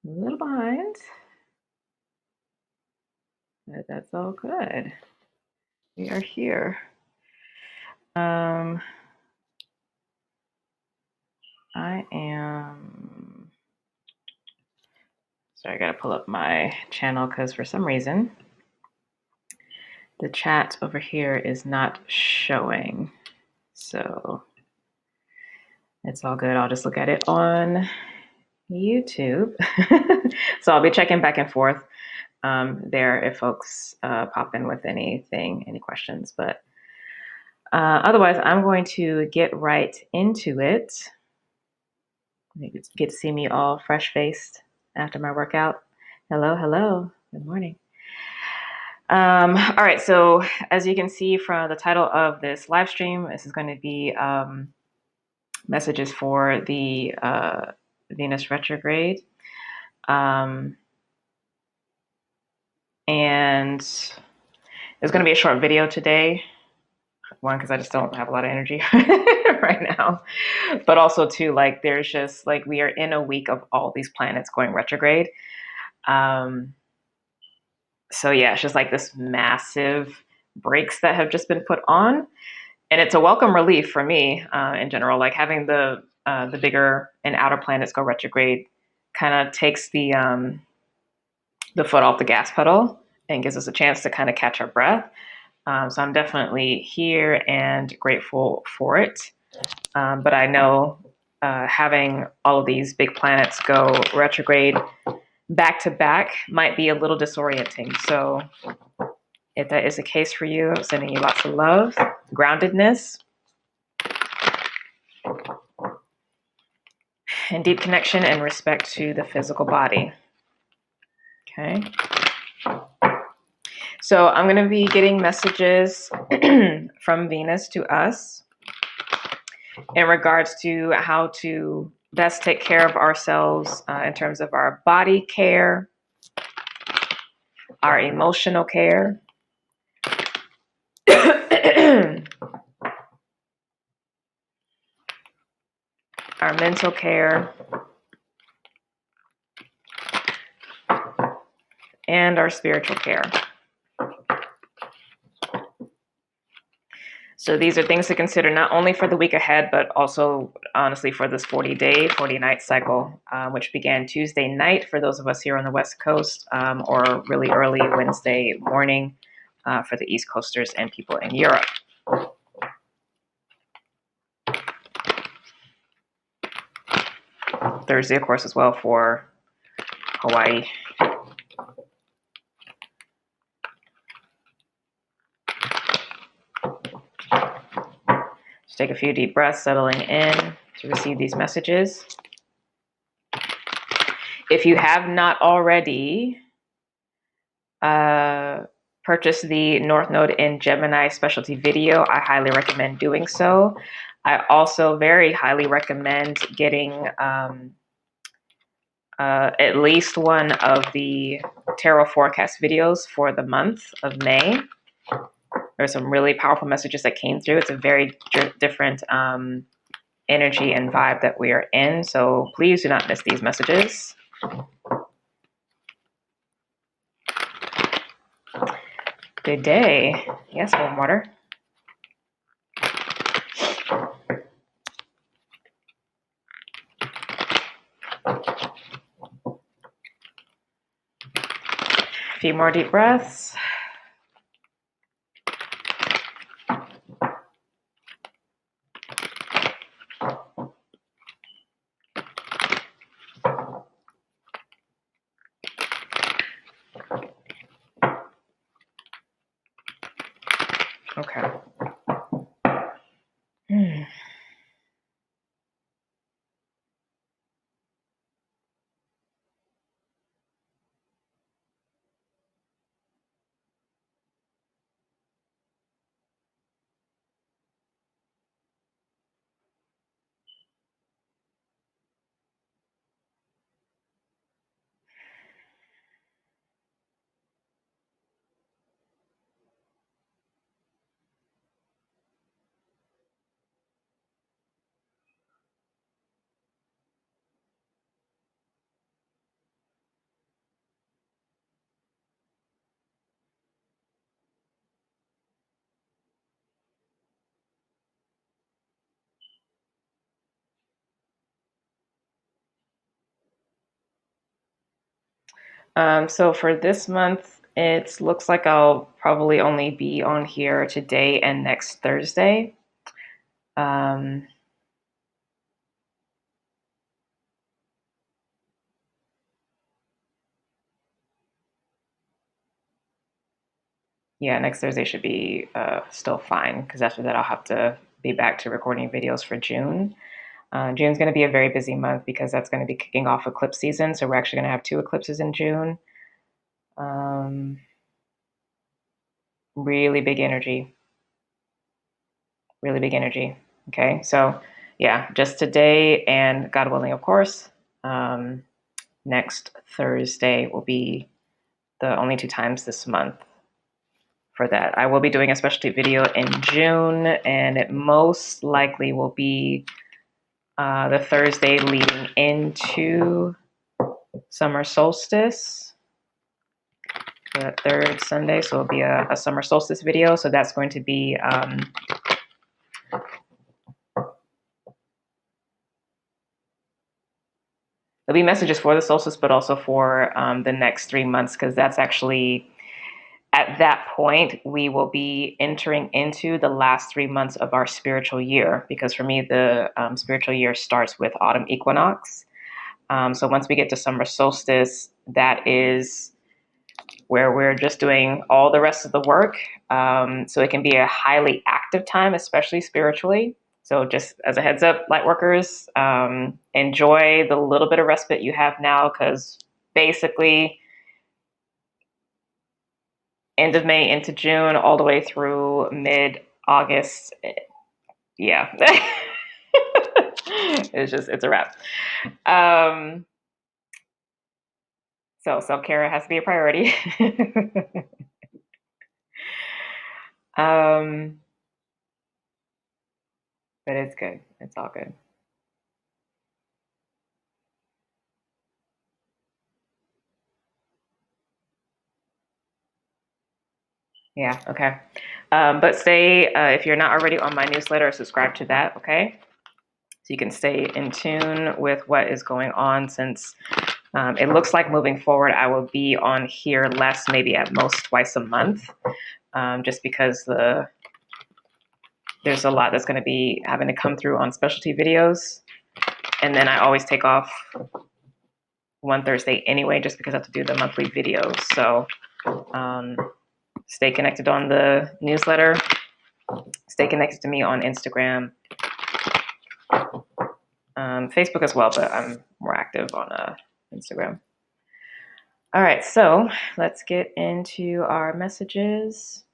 A little behind, but that's all good. We are here. I am. Sorry, I gotta pull up my channel because for some reason the chat over here is not showing. So it's all good. I'll just look at it on YouTube. So I'll be checking back and forth there if folks pop in with anything, any questions. But otherwise, I'm going to get right into it. You get to see me all fresh-faced after my workout. Hello, hello. Good morning. All right, so as you can see from the title of this live stream, this is going to be messages for the Venus retrograde. And there's going to be a short video today. One, because I just don't have a lot of energy right now. But also, two, like, there's just, like, we are in a week of all these planets going retrograde. So, yeah, it's just like this massive breaks that have just been put on. And it's a welcome relief for me in general. Like, having the bigger and outer planets go retrograde kind of takes the foot off the gas pedal and gives us a chance to kind of catch our breath. So I'm definitely here and grateful for it. But I know having all of these big planets go retrograde back to back might be a little disorienting. So if that is the case for you, I'm sending you lots of love, groundedness, and deep connection and respect to the physical body. Okay. So I'm going to be getting messages from Venus to us in regards to how to best take care of ourselves in terms of our body care, our emotional care, our mental care, and our spiritual care. So these are things to consider not only for the week ahead, but also honestly for this 40-day, 40-night cycle, which began Tuesday night for those of us here on the West Coast, or really early Wednesday morning for the East Coasters and people in Europe. Thursday, of course, as well for Hawaii. Just take a few deep breaths, settling in to receive these messages. If you have not already purchased the North Node in Gemini specialty video, I highly recommend doing so. I also very highly recommend getting at least one of the tarot forecast videos for the month of May. There's some really powerful messages that came through. It's a very different energy and vibe that we are in. So please do not miss these messages. Good day. Yes, warm water. A few more deep breaths. Okay. So for this month, it looks like I'll probably only be on here today and next Thursday. Yeah, next Thursday should be still fine, because after that I'll have to be back to recording videos for June. June's going to be a very busy month because that's going to be kicking off eclipse season. So we're actually going to have 2 eclipses in June. Really big energy. Really big energy. Okay, so yeah, just today and God willing, of course. Next Thursday will be the only 2 times this month for that. I will be doing a specialty video in June, and it most likely will be the Thursday leading into summer solstice, the 3rd Sunday. So it'll be a summer solstice video. So that's going to be there'll be messages for the solstice, but also for the next 3 months, because that's actually, at that point, we will be entering into the last 3 months of our spiritual year, because for me, the spiritual year starts with autumn equinox. So once we get to summer solstice, that is where we're just doing all the rest of the work. So it can be a highly active time, especially spiritually. So just as a heads up, light workers, enjoy the little bit of respite you have now, because basically end of May into June, all the way through mid-August, yeah. It's a wrap. So self-care has to be a priority. But it's good. It's all good. Yeah, okay. But stay, if you're not already on my newsletter, subscribe to that, okay? So you can stay in tune with what is going on, since it looks like moving forward, I will be on here less, maybe at most twice a month, just because there's a lot that's going to be having to come through on specialty videos. And then I always take off one Thursday anyway, just because I have to do the monthly videos. So stay connected on the newsletter. Stay connected to me on Instagram, Facebook as well, but I'm more active on Instagram. All right, so let's get into our messages.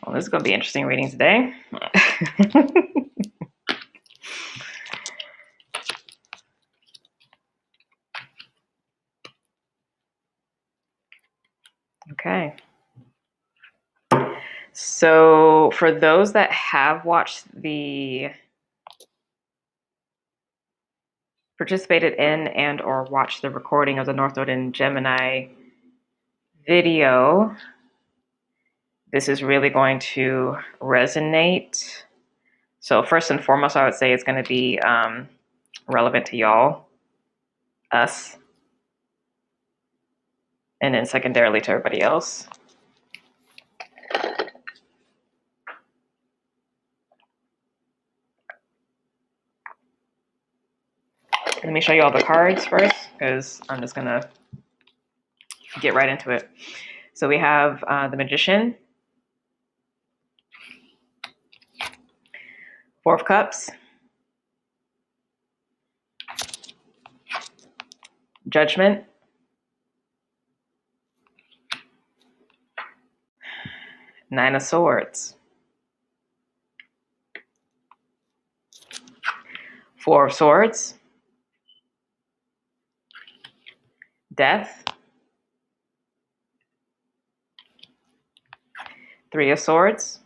Well, this is going to be interesting reading today. Okay. So for those that have participated in and or watched the recording of the North Node in Gemini video, this is really going to resonate. So first and foremost, I would say it's going to be relevant to y'all, us, and then secondarily to everybody else. Let me show you all the cards first, because I'm just going to get right into it. So we have the Magician, 4 of Cups, Judgment, Nine of Swords. Four of Swords. Death. Three of Swords.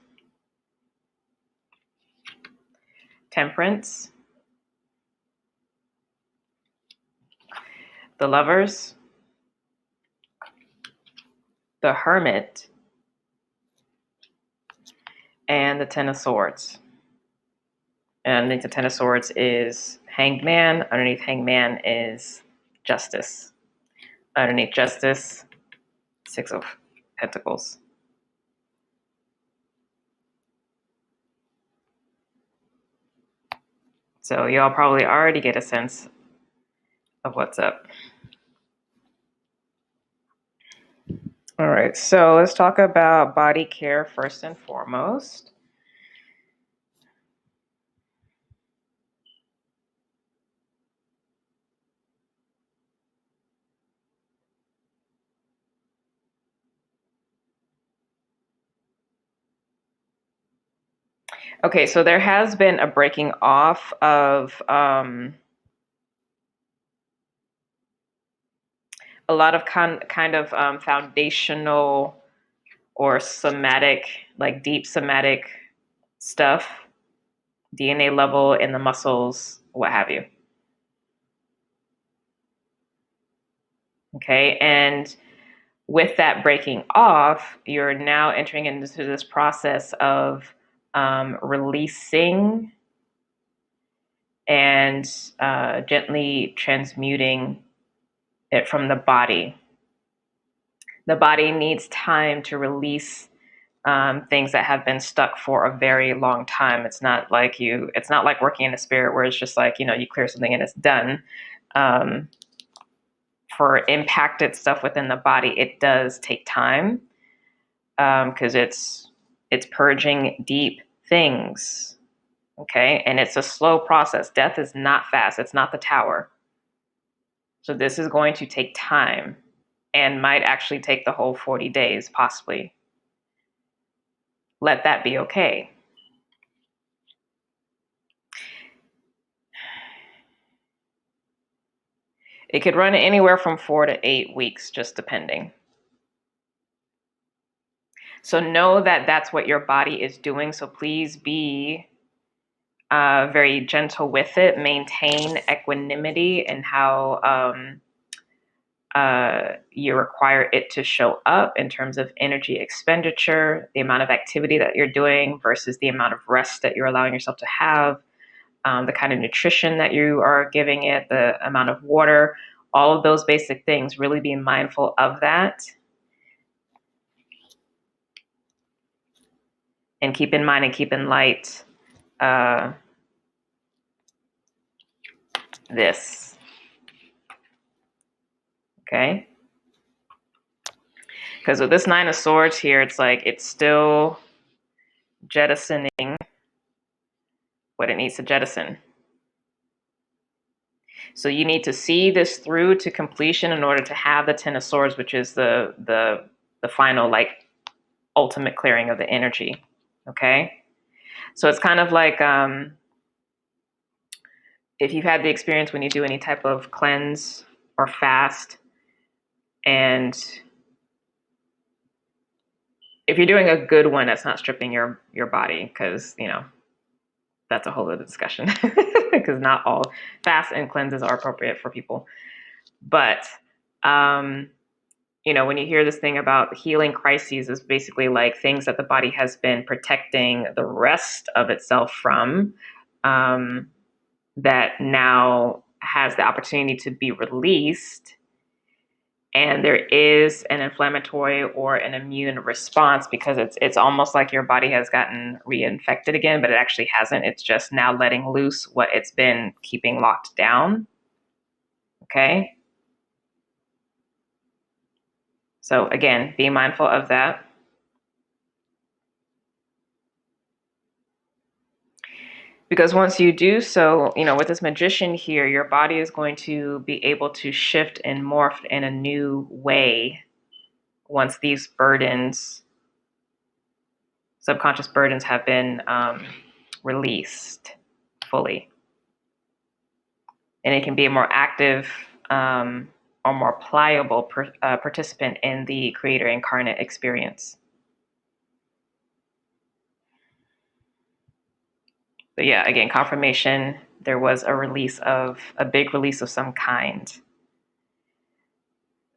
Temperance. The Lovers. The Hermit. And the Ten of Swords. And underneath the Ten of Swords is Hanged Man. Underneath Hanged Man is Justice. Underneath Justice, Six of Pentacles. So y'all probably already get a sense of what's up. All right, so let's talk about body care first and foremost. Okay, so there has been a breaking off of a lot of kind of foundational or somatic, like deep somatic stuff, DNA level in the muscles, what have you. Okay, and with that breaking off, you're now entering into this process of releasing and gently transmuting it from the body. The body needs time to release things that have been stuck for a very long time. It's not like working in a spirit where it's just like, you clear something and it's done. For impacted stuff within the body, it does take time because it's purging deep things. Okay, and it's a slow process. Death is not fast. It's not the Tower. So this is going to take time and might actually take the whole 40 days, possibly. Let that be okay. It could run anywhere from 4 to 8 weeks, just depending. So know that that's what your body is doing. So please be very gentle with it. Maintain equanimity in how you require it to show up in terms of energy expenditure, the amount of activity that you're doing versus the amount of rest that you're allowing yourself to have, the kind of nutrition that you are giving it, the amount of water, all of those basic things. Really be mindful of that. And keep in mind and keep in light this. Okay? Because with this Nine of Swords here, it's like it's still jettisoning what it needs to jettison. So you need to see this through to completion in order to have the Ten of Swords, which is the final, like, ultimate clearing of the energy. Okay? So it's kind of like if you've had the experience when you do any type of cleanse or fast, and if you're doing a good one that's not stripping your body, because, that's a whole other discussion, because not all fasts and cleanses are appropriate for people. But, when you hear this thing about healing crises, is basically like things that the body has been protecting the rest of itself from, that now has the opportunity to be released. And there is an inflammatory or an immune response, because it's almost like your body has gotten reinfected again, but it actually hasn't. It's just now letting loose what it's been keeping locked down. Okay? So again, be mindful of that. Because once you do so, with this Magician here, your body is going to be able to shift and morph in a new way once these burdens subconscious burdens have been released fully. And it can be a more active or more pliable participant in the creator incarnate experience. But yeah, again, confirmation, there was a big release of some kind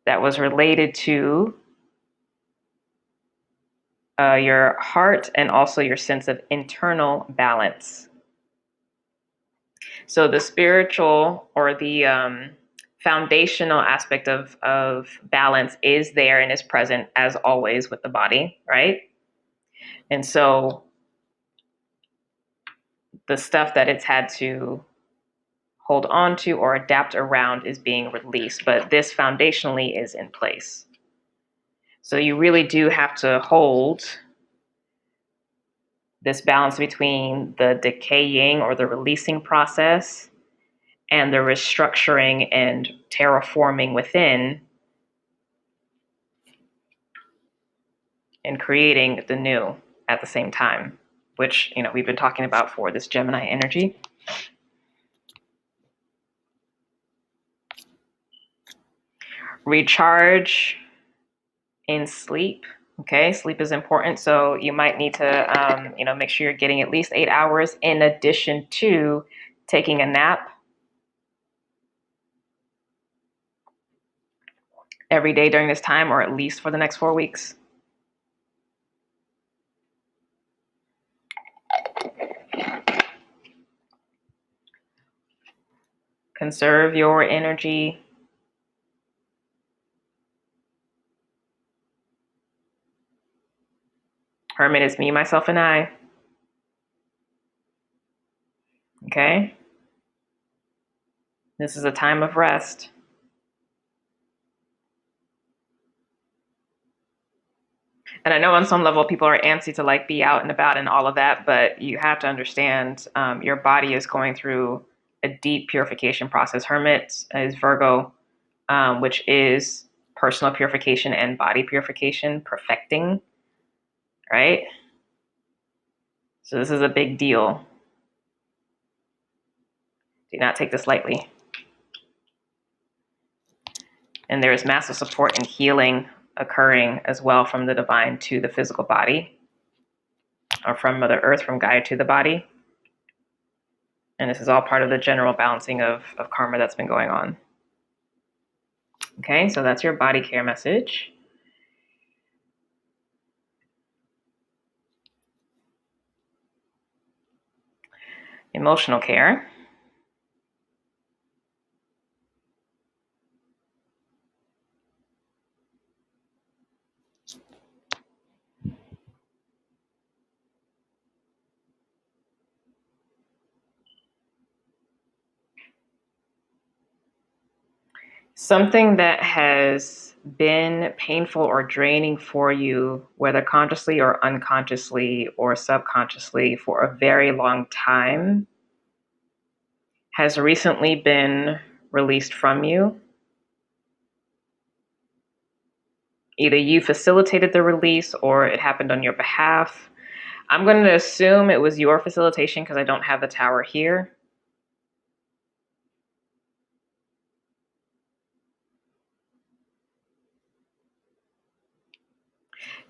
that was related to your heart and also your sense of internal balance. So the spiritual or the foundational aspect of balance is there and is present as always with the body, right? And so the stuff that it's had to hold on to or adapt around is being released, but this foundationally is in place. So you really do have to hold this balance between the decaying or the releasing process and the restructuring and terraforming within and creating the new at the same time, which, we've been talking about for this Gemini energy. Recharge in sleep. Okay, sleep is important. So you might need to, make sure you're getting at least 8 hours in addition to taking a nap every day during this time, or at least for the next 4 weeks. Conserve your energy. Hermit is me, myself, and I. Okay? This is a time of rest. And I know on some level people are antsy to be out and about and all of that, but you have to understand your body is going through a deep purification process. Hermit is Virgo, which is personal purification and body purification, perfecting, right? So this is a big deal. Do not take this lightly. And there is massive support and healing occurring as well from the divine to the physical body, or from Mother Earth, from Gaia to the body. And this is all part of the general balancing of karma that's been going on. Okay, so that's your body care message. Emotional care. Something that has been painful or draining for you, whether consciously or unconsciously or subconsciously, for a very long time, has recently been released from you. Either you facilitated the release or it happened on your behalf. I'm going to assume it was your facilitation because I don't have the tower here.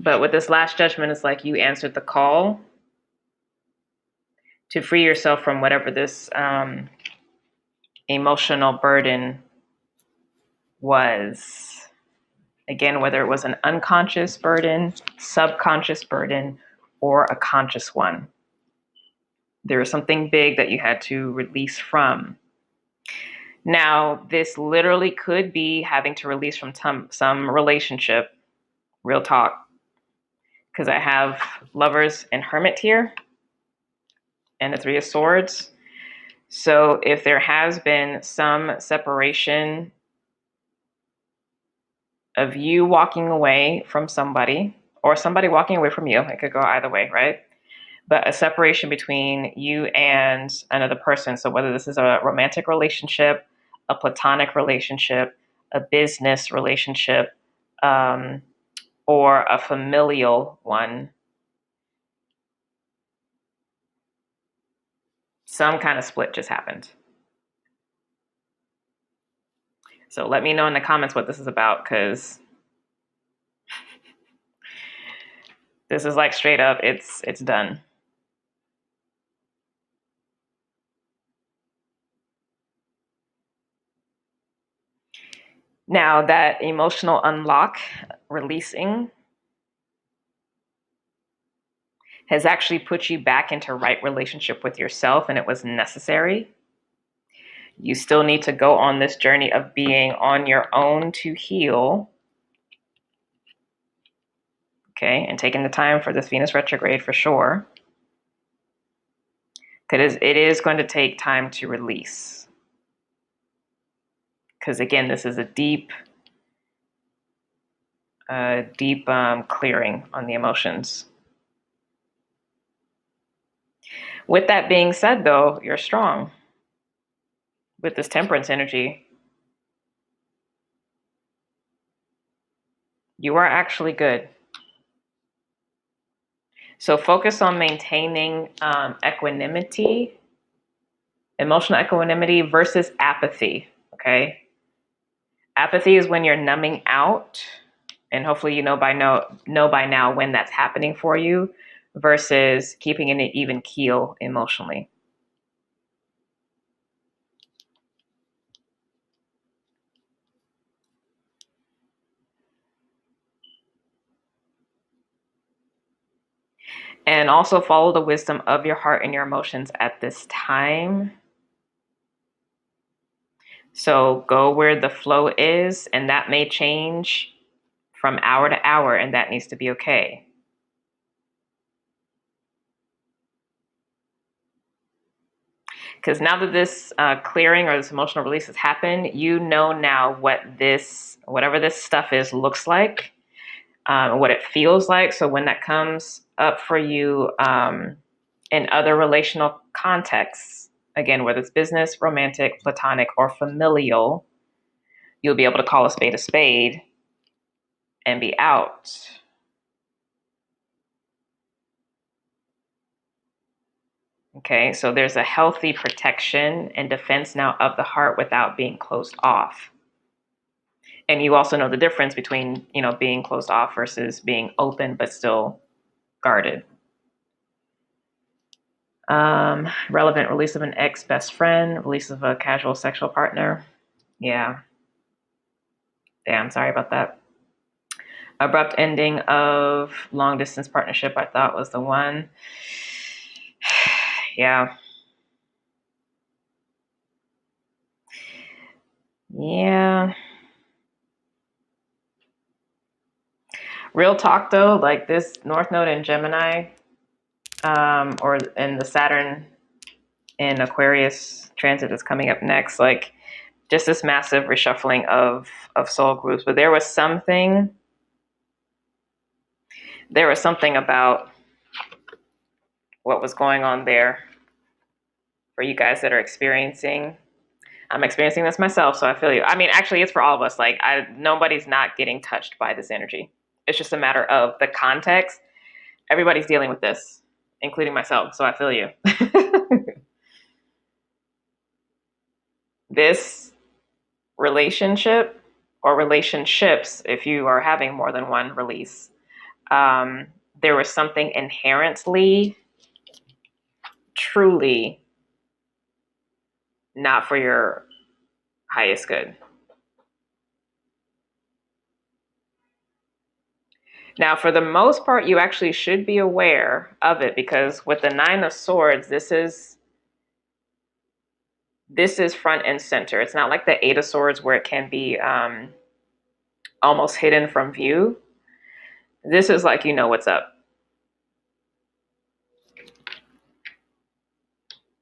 But with this last judgment, it's like you answered the call to free yourself from whatever this emotional burden was. Again, whether it was an unconscious burden, subconscious burden, or a conscious one. There was something big that you had to release from. Now, this literally could be having to release from some relationship, real talk, because I have Lovers and Hermit here, and the Three of Swords. So if there has been some separation of you walking away from somebody, or somebody walking away from you, it could go either way, right? But a separation between you and another person. So whether this is a romantic relationship, a platonic relationship, a business relationship, or a familial one, Some kind of split just happened. So let me know in the comments what this is about, because this is like straight up, it's done. Now that emotional unlock, releasing, has actually put you back into right relationship with yourself, and it was necessary. You still need to go on this journey of being on your own to heal. Okay, and taking the time for this Venus retrograde for sure. Because it is going to take time to release. Because again, this is a deep clearing on the emotions. With that being said, though, you're strong. With this temperance energy, you are actually good. So focus on maintaining equanimity, emotional equanimity versus apathy, okay? Apathy is when you're numbing out, and hopefully you know by now when that's happening for you, versus keeping an even keel emotionally. And also follow the wisdom of your heart and your emotions at this time. So go where the flow is, and that may change from hour to hour, and that needs to be okay. Because now that this clearing or this emotional release has happened, you know now what whatever this stuff is, looks like, what it feels like. So when that comes up for you in other relational contexts, again, whether it's business, romantic, platonic, or familial, you'll be able to call a spade and be out. Okay, so there's a healthy protection and defense now of the heart without being closed off. And you also know the difference between, being closed off versus being open but still guarded. Relevant release of an ex-best friend, release of a casual sexual partner. Yeah. Damn, sorry about that. Abrupt ending of long distance partnership, I thought was the one. Yeah. Yeah. Real talk though, like this North Node in Gemini, or in the Saturn in Aquarius transit that's coming up next, like just this massive reshuffling of soul groups. But there was something about what was going on there for you guys that are experiencing. I'm experiencing this myself, so I feel you. I mean, actually, it's for all of us. Like, nobody's not getting touched by this energy. It's just a matter of the context. Everybody's dealing with this, including myself, so I feel you. This relationship or relationships, if you are having more than one release, there was something inherently, truly not for your highest good. Now, for the most part, you actually should be aware of it, because with the Nine of Swords, this is front and center. It's not like the Eight of Swords where it can be almost hidden from view. This is like, you know what's up.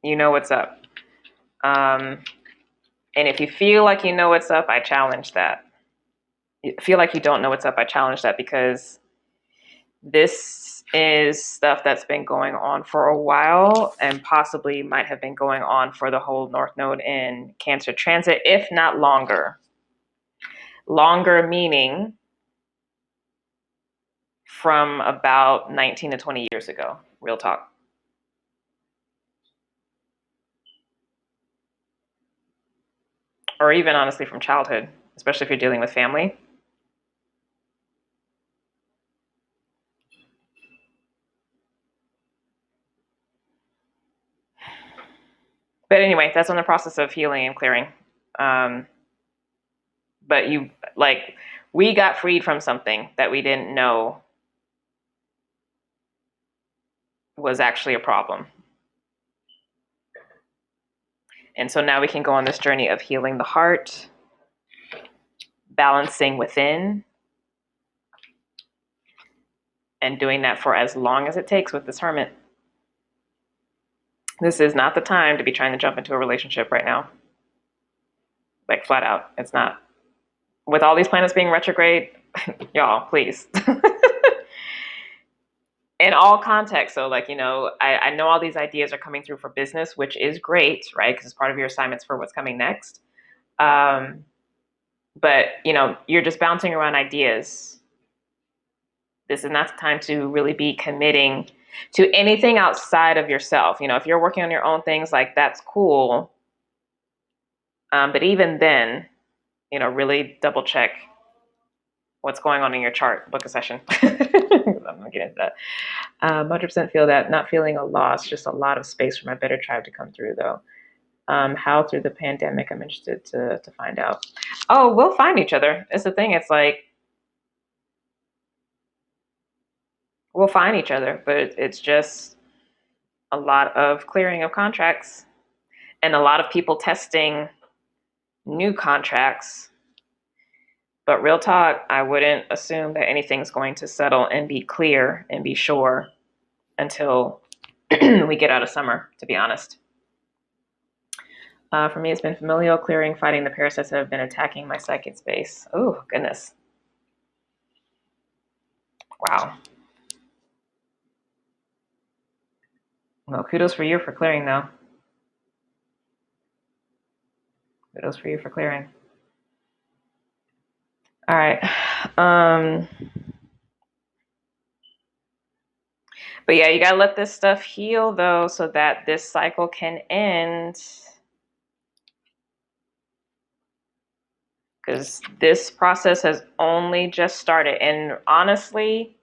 You know what's up. And if you feel like you know what's up, I challenge that. If you feel like you don't know what's up, I challenge that, because this is stuff that's been going on for a while, and possibly might have been going on for the whole North Node in Cancer transit, if not longer. Longer meaning from about 19 to 20 years ago, real talk. or even honestly from childhood, especially if you're dealing with family. But anyway, that's on the process of healing and clearing. But we got freed from something that we didn't know was actually a problem. And so now we can go on this journey of healing the heart, balancing within, and doing that for as long as it takes with this hermit. This is not the time to be trying to jump into a relationship right now. Like, flat out, it's not. With all these planets being retrograde, y'all, please. In all contexts. So, like, I know all these ideas are coming through for business, which is great, right? Because it's part of your assignments for what's coming next. But, you're just bouncing around ideas. This is not the time to really be committing to anything outside of yourself. If you're working on your own things, like, that's cool. But even then, really double check what's going on in your chart. Book a session. I'm gonna get into that. 100% feel that. Not feeling a loss, just a lot of space for my better tribe to come through, though. How through the pandemic? I'm interested to find out. Oh, we'll find each other. It's the thing. It's like, we'll find each other, but it's just a lot of clearing of contracts and a lot of people testing new contracts. But real talk, I wouldn't assume that anything's going to settle and be clear and be sure until we get out of summer, to be honest. For me, it's been familial clearing, fighting the parasites that have been attacking my psychic space. Oh, goodness. Wow. Well, kudos for you for clearing, though. Kudos for you for clearing. All right. But yeah, you gotta let this stuff heal, though, so that this cycle can end. Because this process has only just started. And honestly,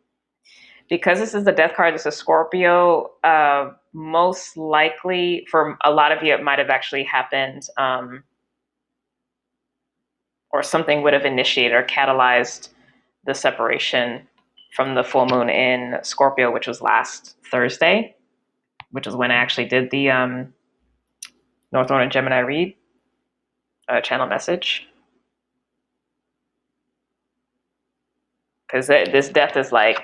because this is the death card, this is Scorpio, most likely for a lot of you, it might have actually happened, or something would have initiated or catalyzed the separation from the full moon in Scorpio, which was last Thursday, which is when I actually did the North Node and Gemini read channel message. Because this death is like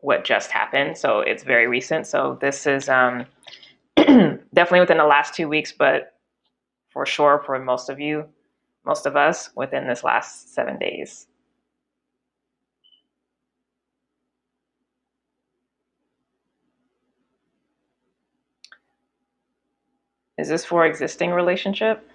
what just happened, so it's very recent. So this is definitely within the last 2 weeks, but for sure for most of us, within this last 7 days. Is this for existing relationship?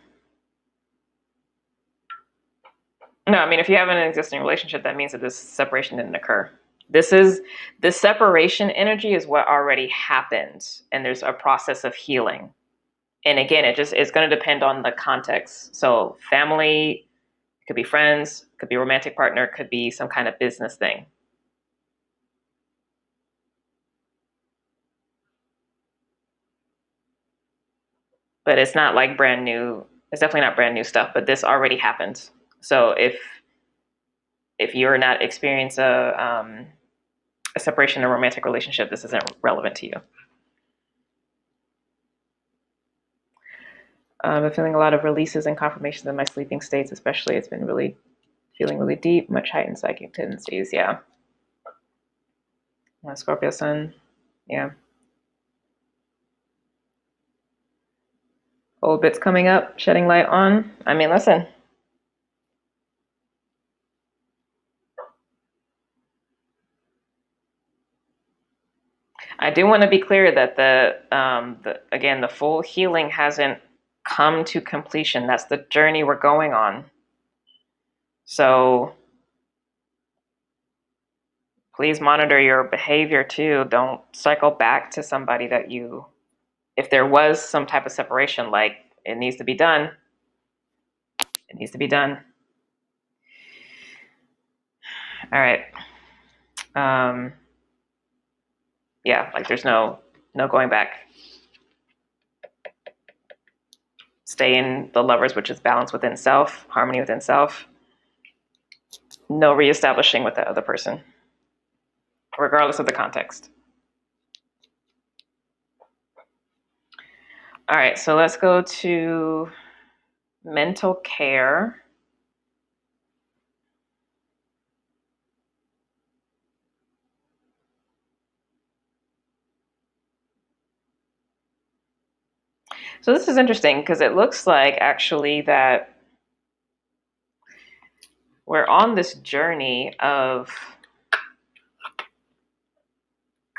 No, I mean, if you have an existing relationship, that means that this separation didn't occur. The separation energy is what already happened, and there's a process of healing. And again, it's going to depend on the context. So family, could be friends, could be a romantic partner, could be some kind of business thing. But it's not like brand new. It's definitely not brand new stuff, but this already happened. So if you're not experiencing a separation in a romantic relationship, this isn't relevant to you. I'm feeling a lot of releases and confirmations in my sleeping states, especially. It's been feeling really deep, much heightened psychic tendencies. Yeah. Scorpio sun. Yeah. Old bits coming up, shedding light on. I mean, listen. I do want to be clear that the full healing hasn't come to completion. That's the journey we're going on. So please monitor your behavior too. Don't cycle back to somebody that if there was some type of separation, like, it needs to be done. It It needs to be done. All right. Yeah, like there's no going back. Stay in the Lovers, which is balance within self, harmony within self. No reestablishing with the other person, regardless of the context. All right, so let's go to mental care. So this is interesting because it looks like actually that we're on this journey of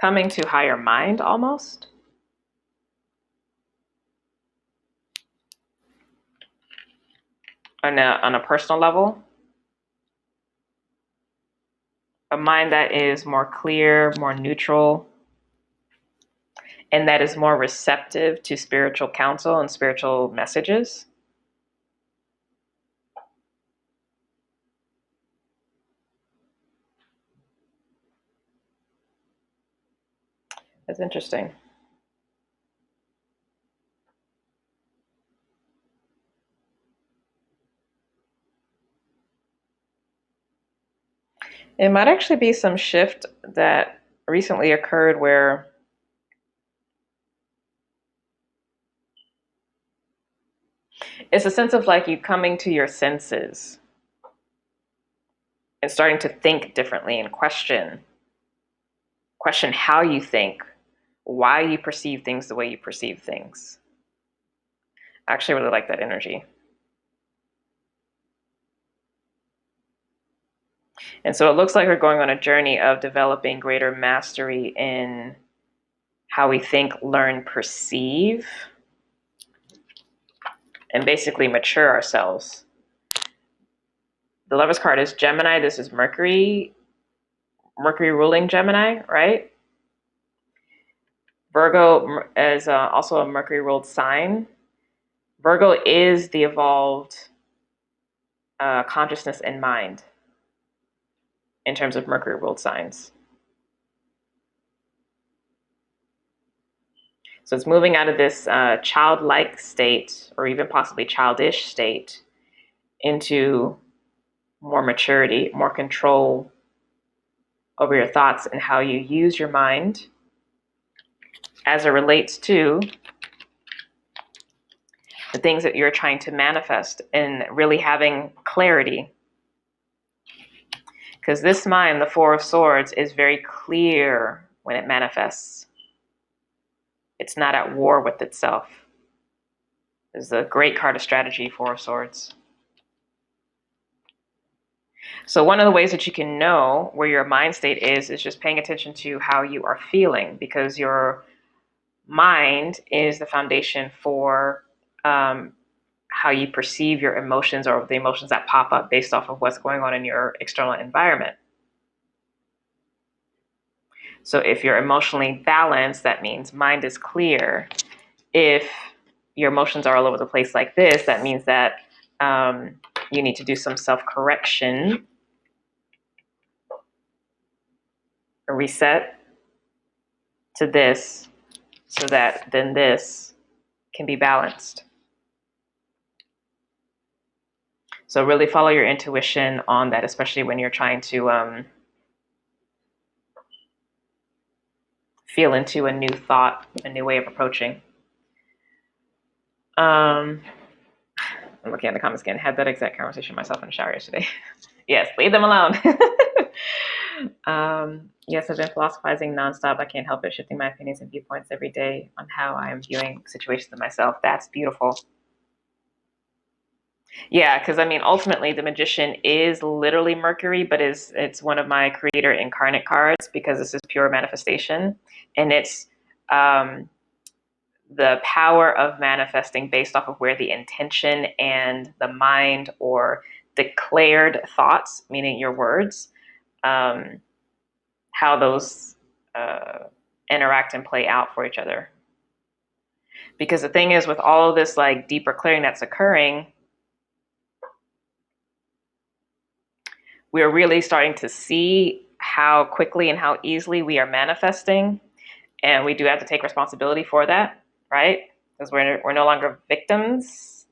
coming to higher mind almost. On a personal level. A mind that is more clear, more neutral, and that is more receptive to spiritual counsel and spiritual messages. That's interesting. It might actually be some shift that recently occurred where it's a sense of like you coming to your senses and starting to think differently and question how you think, why you perceive things the way you perceive things. I actually really like that energy. And so it looks like we're going on a journey of developing greater mastery in how we think, learn, perceive, and basically mature ourselves. The Lover's card is Gemini. This is Mercury ruling Gemini, right? Virgo is also a Mercury ruled sign. Virgo is the evolved consciousness and mind in terms of Mercury ruled signs. So it's moving out of this childlike state, or even possibly childish state, into more maturity, more control over your thoughts and how you use your mind as it relates to the things that you're trying to manifest, and really having clarity. Because this mind, the Four of Swords, is very clear when it manifests. It's not at war with itself. This is a great card of strategy, Four of Swords. So one of the ways that you can know where your mind state is just paying attention to how you are feeling, because your mind is the foundation for how you perceive your emotions, or the emotions that pop up based off of what's going on in your external environment. So if you're emotionally balanced, that means mind is clear. If your emotions are all over the place like this, that means that you need to do some self-correction, a reset to this, so that then this can be balanced. So really follow your intuition on that, especially when you're trying to feel into a new thought, a new way of approaching. I'm looking at the comments again. Had that exact conversation myself in the shower yesterday. Yes, leave them alone. Yes, I've been philosophizing nonstop. I can't help it, shifting my opinions and viewpoints every day on how I am viewing situations of myself. That's beautiful. Yeah, because I mean, ultimately, the Magician is literally Mercury, but it's one of my creator incarnate cards, because this is pure manifestation, and it's the power of manifesting based off of where the intention and the mind, or declared thoughts, meaning your words, how those interact and play out for each other. Because the thing is, with all of this like deeper clearing that's occurring, we're really starting to see how quickly and how easily we are manifesting. And we do have to take responsibility for that, right? Because we're no longer victims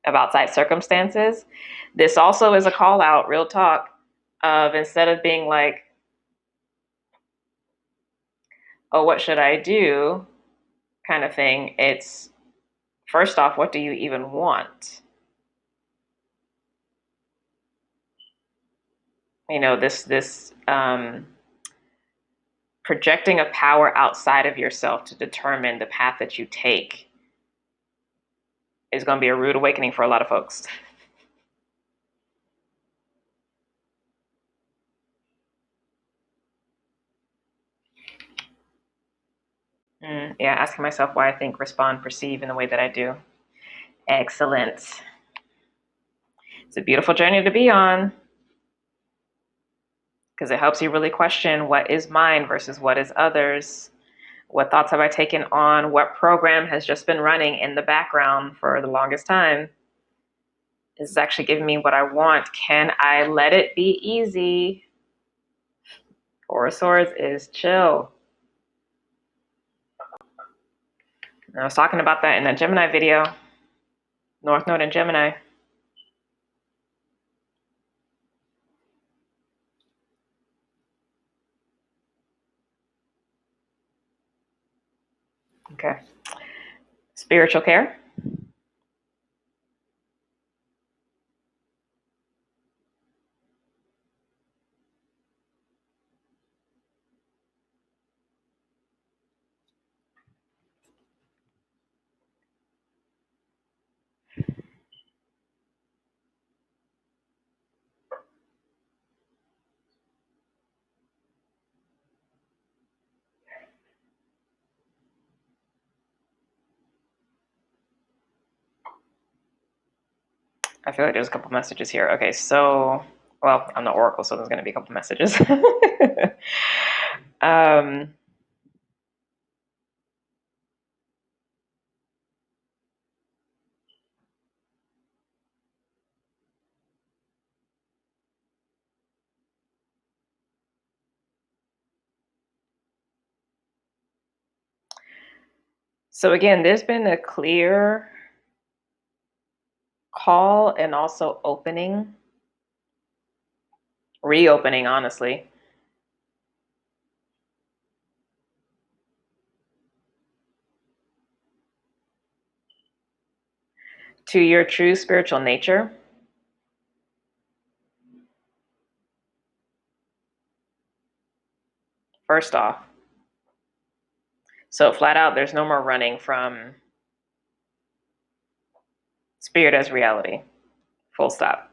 of outside circumstances. This also is a call out, real talk, of instead of being like, oh, what should I do? Kind of thing. It's first off, what do you even want? You know, this projecting a power outside of yourself to determine the path that you take is going to be a rude awakening for a lot of folks. Yeah, asking myself why I think, respond, perceive in the way that I do. Excellent. It's a beautiful journey to be on because it helps you really question what is mine versus what is others. What thoughts have I taken on? What program has just been running in the background for the longest time? Is this actually giving me what I want? Can I let it be easy? Four of Swords is chill. And I was talking about that in the Gemini video. North Node in Gemini. Okay. Spiritual care. I feel like there's a couple messages here. Okay, so, well, I'm the Oracle, so there's going to be a couple messages. So again, there's been a clear call and also opening, reopening, honestly, to your true spiritual nature. First off. So flat out, there's no more running from spirit as reality. Full stop.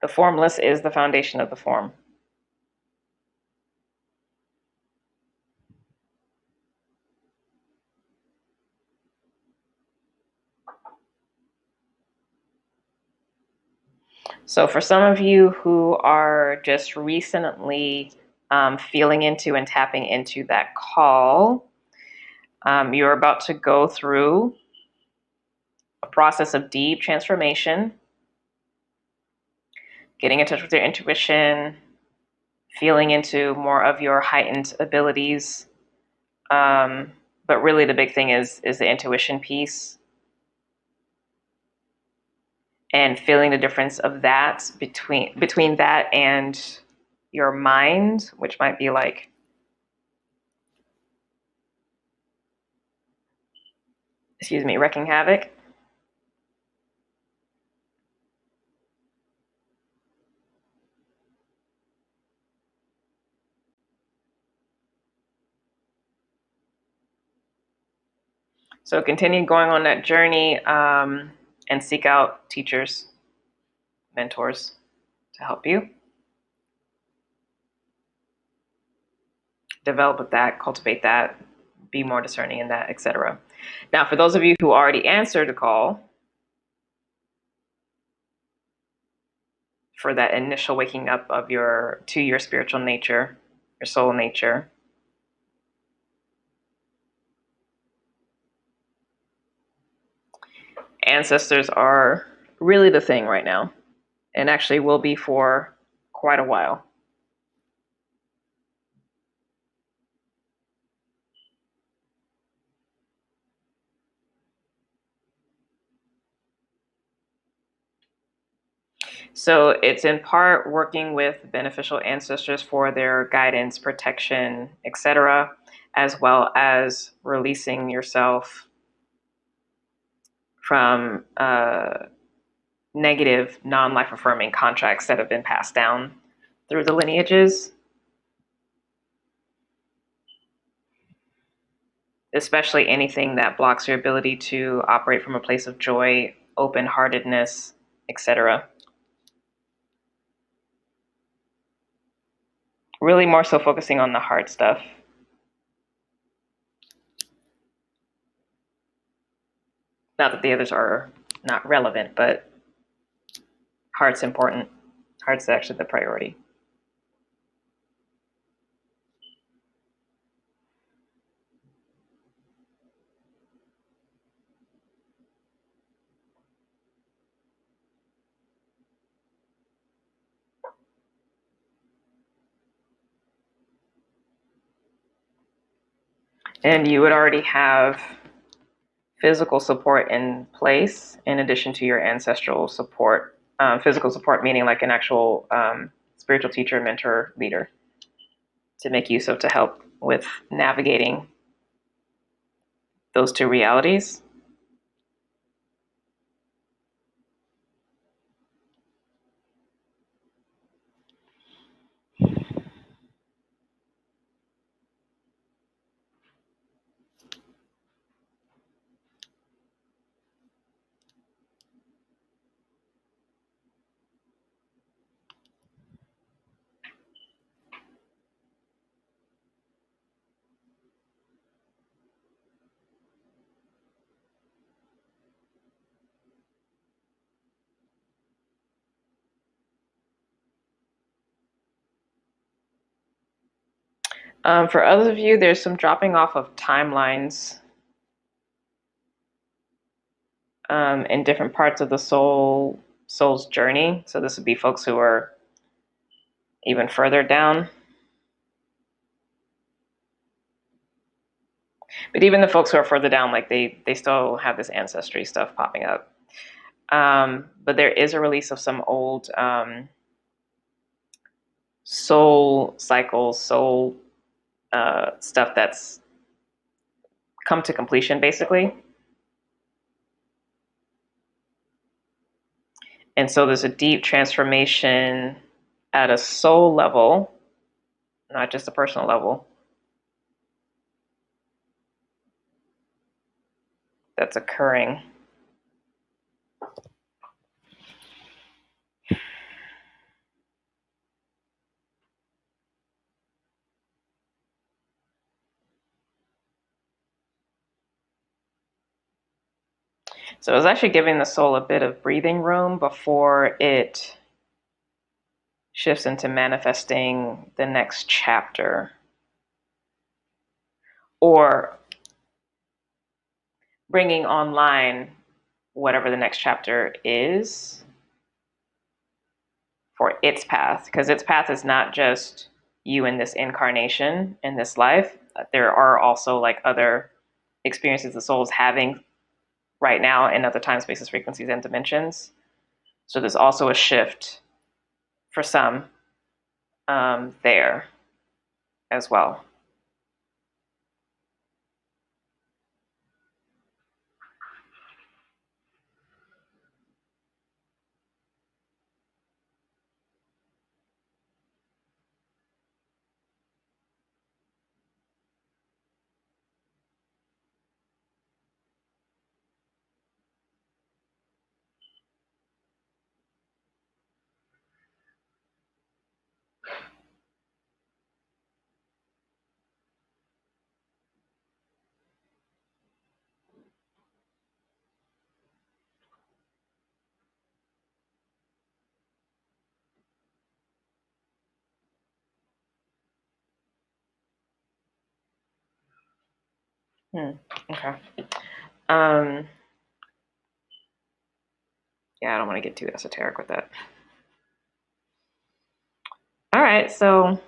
The formless is the foundation of the form. So for some of you who are just recently feeling into and tapping into that call, you're about to go through a process of deep transformation, getting in touch with your intuition, feeling into more of your heightened abilities. But really the big thing is the intuition piece and feeling the difference of that between that and your mind, which might be like, wreaking havoc. So continue going on that journey and seek out teachers, mentors to help you. Develop with that, cultivate that, be more discerning in that, etc. Now, for those of you who already answered the call, for that initial waking up of your spiritual nature, your soul nature. Ancestors are really the thing right now, and actually will be for quite a while. So it's in part working with beneficial ancestors for their guidance, protection, etc., as well as releasing yourself from negative, non-life affirming contracts that have been passed down through the lineages, especially anything that blocks your ability to operate from a place of joy, open-heartedness, etc. Really more so focusing on the heart stuff. Not that the others are not relevant, but heart's important. Heart's actually the priority. And you would already have physical support in place in addition to your ancestral support. Physical support meaning like an actual spiritual teacher, mentor, leader to make use of to help with navigating those two realities. For others of you, there's some dropping off of timelines in different parts of the soul's journey. So this would be folks who are even further down. But even the folks who are further down, like they still have this ancestry stuff popping up. But there is a release of some old soul cycles, soul stuff that's come to completion, basically. And so there's a deep transformation at a soul level, not just a personal level, that's occurring. So it's actually giving the soul a bit of breathing room before it shifts into manifesting the next chapter, or bringing online whatever the next chapter is for its path, because its path is not just you in this incarnation, in this life. There are also like other experiences the soul is having right now in other time, spaces, frequencies, and dimensions. So there's also a shift for some there as well. Okay. Yeah, I don't want to get too esoteric with that. All right, so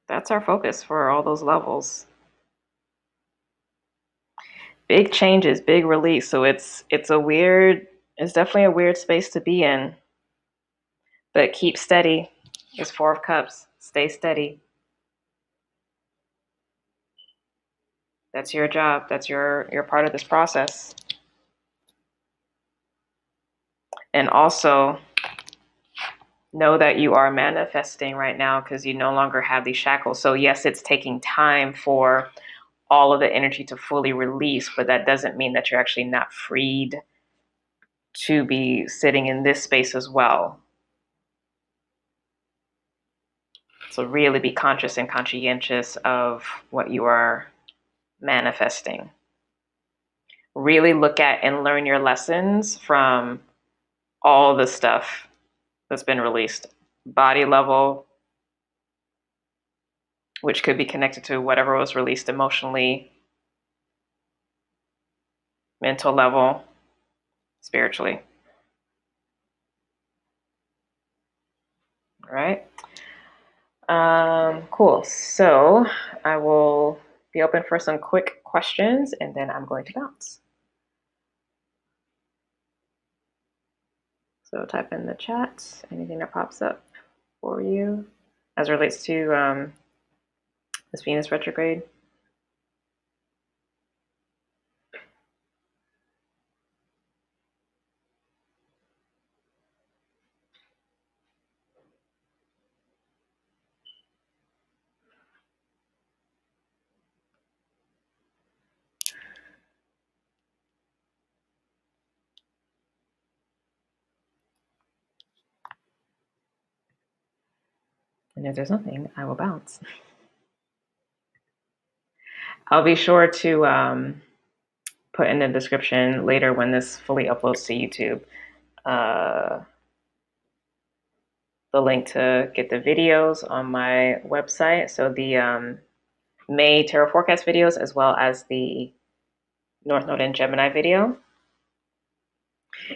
that's our focus for all those levels. Big changes, big release. So it's definitely a weird space to be in. But keep steady. It's Four of Cups. Stay steady. That's your job. That's your part of this process. And also know that you are manifesting right now because you no longer have these shackles. So yes, it's taking time for all of the energy to fully release, but that doesn't mean that you're actually not freed to be sitting in this space as well. So really be conscious and conscientious of what you are manifesting. Really look at and learn your lessons from all the stuff that's been released. Body level, which could be connected to whatever was released emotionally, mental level, spiritually. All right. Cool. So I will be open for some quick questions and then I'm going to bounce. So type in the chat, anything that pops up for you as it relates to this Venus retrograde. And if there's nothing, I will bounce. I'll be sure to put in the description later when this fully uploads to YouTube the link to get the videos on my website. So the May tarot forecast videos as well as the North Node in Gemini video.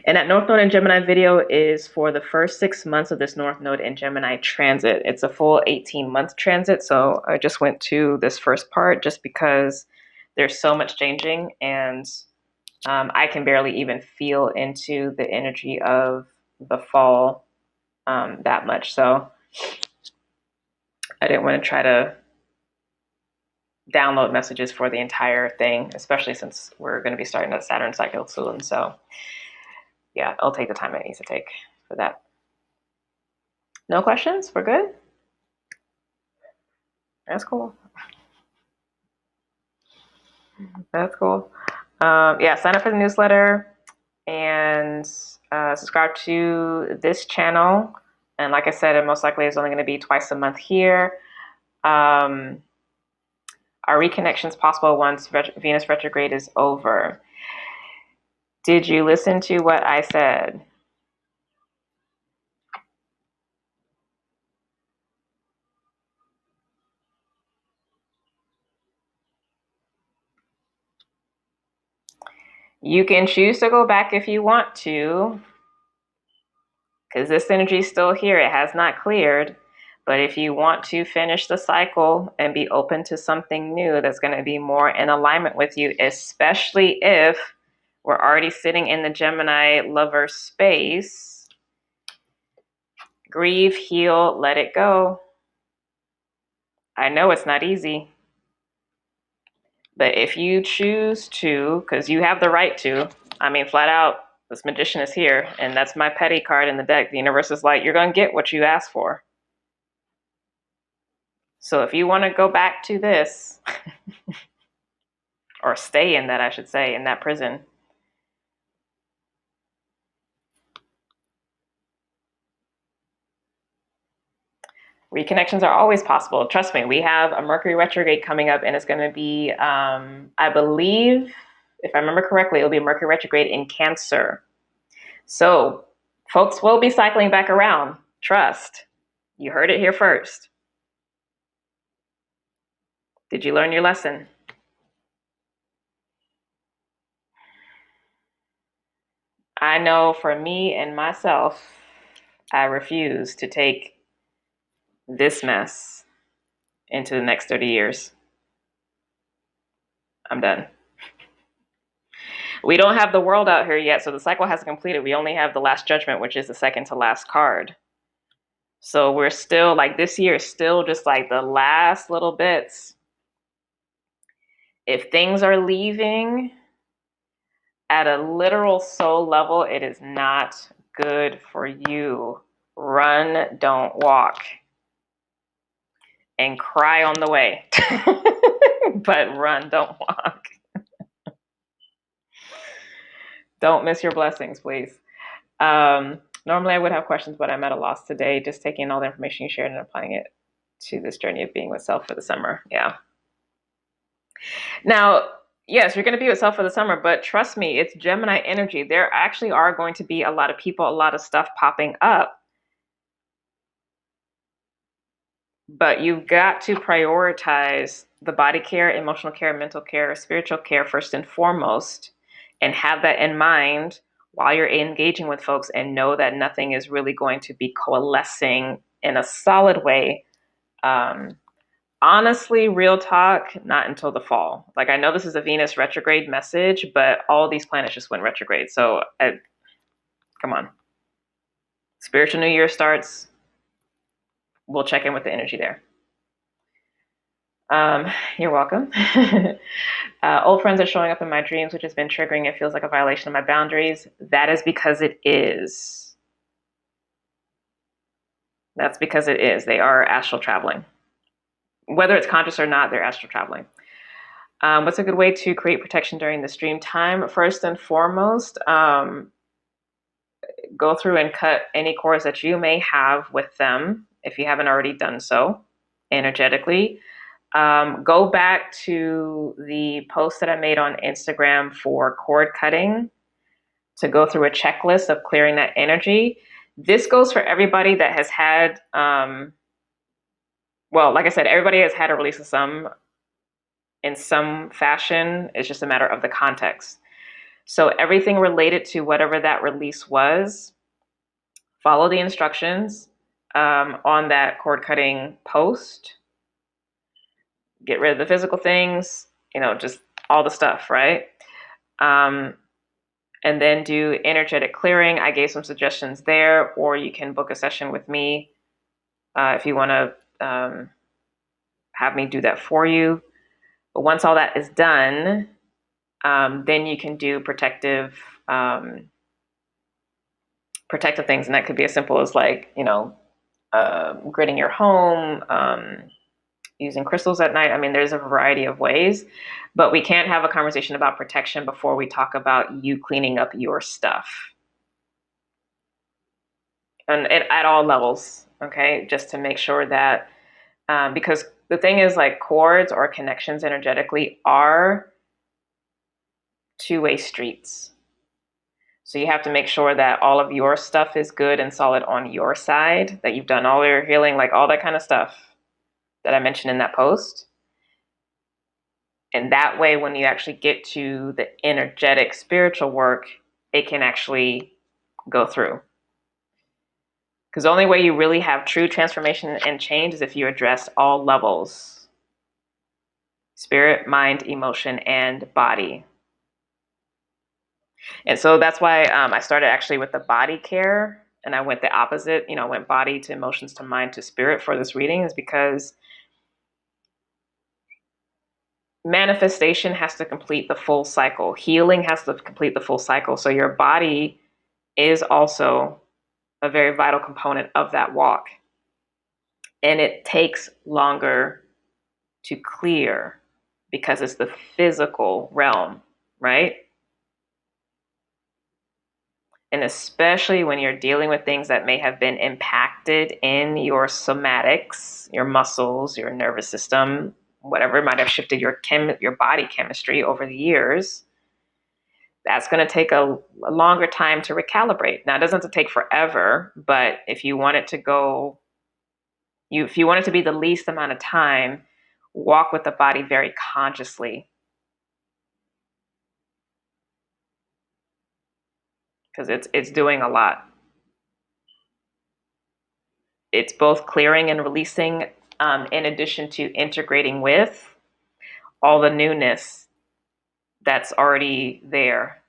And that North Node in Gemini video is for the first 6 months of this North Node in Gemini transit. It's a full 18-month transit. So I just went to this first part just because there's so much changing and I can barely even feel into the energy of the fall that much. So I didn't want to try to download messages for the entire thing, especially since we're going to be starting that Saturn cycle soon. So yeah, I'll take the time it needs to take for that. No questions? We're good? That's cool. That's cool. Yeah, sign up for the newsletter and subscribe to this channel. And like I said, it most likely is only going to be twice a month here. Our reconnection is possible once Venus retrograde is over. Did you listen to what I said? You can choose to go back if you want to, because this energy is still here. It has not cleared. But if you want to finish the cycle and be open to something new that's going to be more in alignment with you, especially if we're already sitting in the Gemini lover space, grieve, heal, let it go. I know it's not easy. But if you choose to, because you have the right to, I mean, flat out, this magician is here, and that's my petty card in the deck. The universe is like, you're going to get what you asked for. So if you want to go back to this, or stay in that, I should say, in that prison, reconnections are always possible. Trust me, we have a Mercury retrograde coming up, and it's going to be, I believe, if I remember correctly, it'll be a Mercury retrograde in Cancer. So folks will be cycling back around. Trust. You heard it here first. Did you learn your lesson? I know for me and myself, I refuse to take this mess into the next 30 years. I'm done. We don't have the world out here yet, so the cycle hasn't completed. We only have the Last Judgment, which is the second to last card. So we're still like, this year is still just like the last little bits. If things are leaving at a literal soul level, it is not good for you. Run, don't walk. And cry on the way. But run, don't walk. Don't miss your blessings, please. Normally I would have questions, but I'm at a loss today, just taking all the information you shared and applying it to this journey of being with self for the summer. Yeah. Now, yes, you're going to be with self for the summer, but trust me, it's Gemini energy. There actually are going to be a lot of people, a lot of stuff popping up. But you've got to prioritize the body care, emotional care, mental care, spiritual care first and foremost, and have that in mind while you're engaging with folks, and know that nothing is really going to be coalescing in a solid way. Honestly, real talk, not until the fall. Like, I know this is a Venus retrograde message, but all these planets just went retrograde. So come on. Spiritual New Year starts. We'll check in with the energy there. You're welcome. Old friends are showing up in my dreams, which has been triggering. It feels like a violation of my boundaries. That is because it is. That's because it is. They are astral traveling. Whether it's conscious or not, they're astral traveling. What's a good way to create protection during the stream time? First and foremost, go through and cut any cords that you may have with them, if you haven't already done so, energetically. Go back to the post that I made on Instagram for cord cutting to go through a checklist of clearing that energy. This goes for everybody that has had, well, like I said, everybody has had a release of some in some fashion. It's just a matter of the context. So everything related to whatever that release was, follow the instructions on that cord cutting post. Get rid of the physical things, just all the stuff, right? And then do energetic clearing. I gave some suggestions there, or you can book a session with me if you want to have me do that for you. But once all that is done, then you can do protective things, and that could be as simple as like, gridding your home, using crystals at night. I mean, there's a variety of ways, but we can't have a conversation about protection before we talk about you cleaning up your stuff. And at all levels, okay? Just to make sure that, because the thing is, like, cords or connections energetically are two-way streets. So you have to make sure that all of your stuff is good and solid on your side, that you've done all your healing, like all that kind of stuff that I mentioned in that post. And that way, when you actually get to the energetic spiritual work, it can actually go through. Because the only way you really have true transformation and change is if you address all levels: spirit, mind, emotion, and body. And so that's why I started actually with the body care, and I went the opposite, went body to emotions to mind to spirit for this reading, is because manifestation has to complete the full cycle. Healing has to complete the full cycle. So your body is also a very vital component of that walk. And it takes longer to clear because it's the physical realm, right? And especially when you're dealing with things that may have been impacted in your somatics, your muscles, your nervous system, whatever might have shifted your body chemistry over the years, that's going to take a longer time to recalibrate. Now, it doesn't have to take forever, but if you want it to go, if you want it to be the least amount of time, walk with the body very consciously, because it's doing a lot. It's both clearing and releasing, in addition to integrating with all the newness that's already there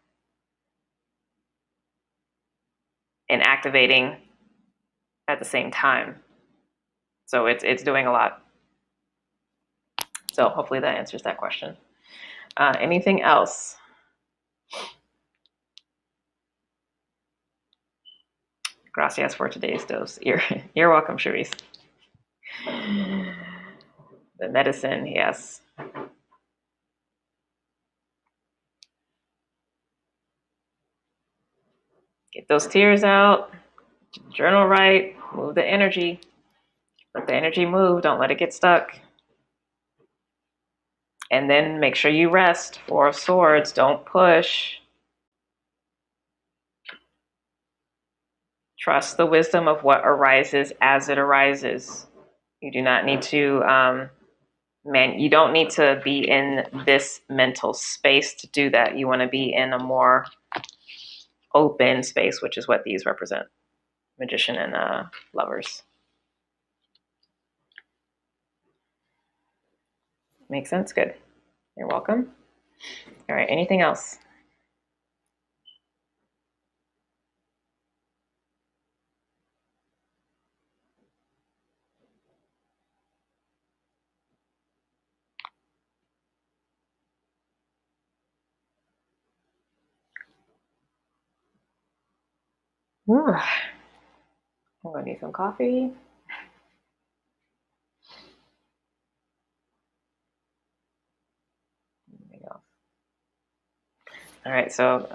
and activating at the same time. So it's doing a lot. So hopefully that answers that question. Anything else? Gracias for today's dose. You're welcome, Charisse. The medicine, yes. Get those tears out. Journal right. Move the energy. Let the energy move. Don't let it get stuck. And then make sure you rest. Four of Swords. Don't push. Trust the wisdom of what arises as it arises. You do not need to, you don't need to be in this mental space to do that. You want to be in a more open space, which is what these represent. Magician and Lovers. Makes sense? Good. You're welcome. All right, anything else? Ooh. I'm gonna need some coffee. All right, so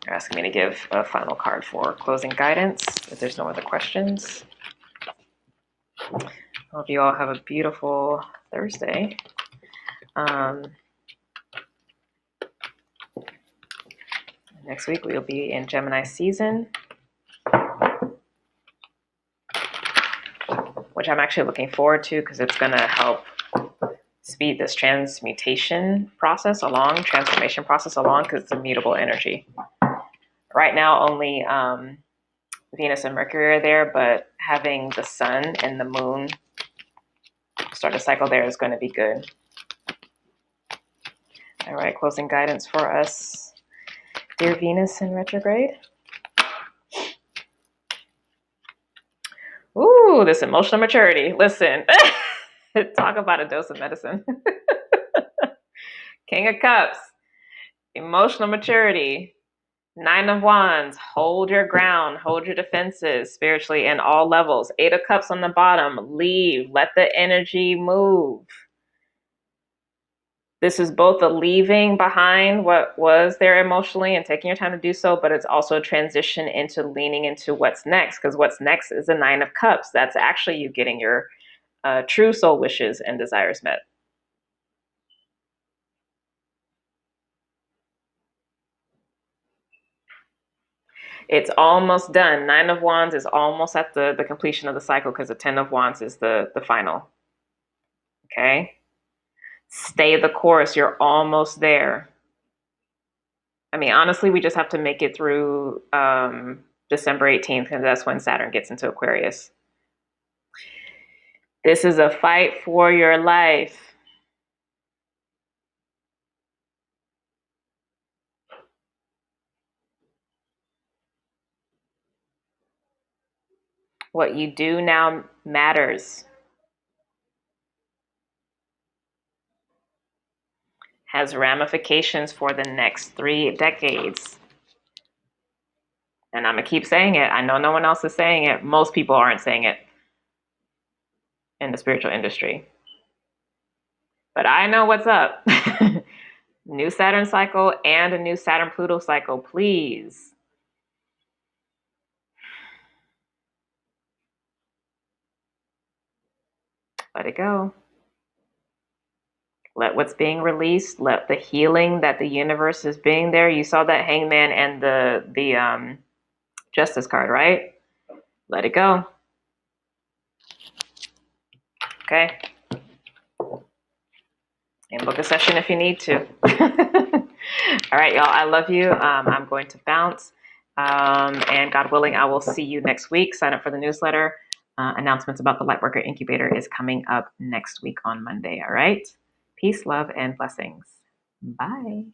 you're asking me to give a final card for closing guidance if there's no other questions. Hope you all have a beautiful Thursday. Next week we'll be in Gemini season, which I'm actually looking forward to because it's going to help speed this transformation process along, because it's a mutable energy. Right now, only Venus and Mercury are there, but having the sun and the moon start a cycle there is going to be good. All right, closing guidance for us. Dear Venus in retrograde. Ooh, this emotional maturity. Listen, talk about a dose of medicine. King of Cups, emotional maturity. Nine of Wands, hold your ground, hold your defenses spiritually in all levels. Eight of Cups on the bottom, leave, let the energy move. This is both a leaving behind what was there emotionally and taking your time to do so, but it's also a transition into leaning into what's next, because what's next is the Nine of Cups. That's actually you getting your true soul wishes and desires met. It's almost done. Nine of Wands is almost at the completion of the cycle because the Ten of Wands is the final. Okay? Stay the course. You're almost there. I mean, honestly, we just have to make it through December 18th, and that's when Saturn gets into Aquarius. This is a fight for your life. What you do now matters. Has ramifications for the next 3 decades. And I'm going to keep saying it. I know no one else is saying it. Most people aren't saying it in the spiritual industry. But I know what's up. New Saturn cycle and a new Saturn-Pluto cycle, please. Let it go. Let what's being released, let the healing that the universe is being there. You saw that Hangman and the Justice card, right? Let it go. Okay. And book a session if you need to. All right, y'all. I love you. I'm going to bounce. And God willing, I will see you next week. Sign up for the newsletter. Announcements about the Lightworker Incubator is coming up next week on Monday. All right. Peace, love, and blessings. Bye.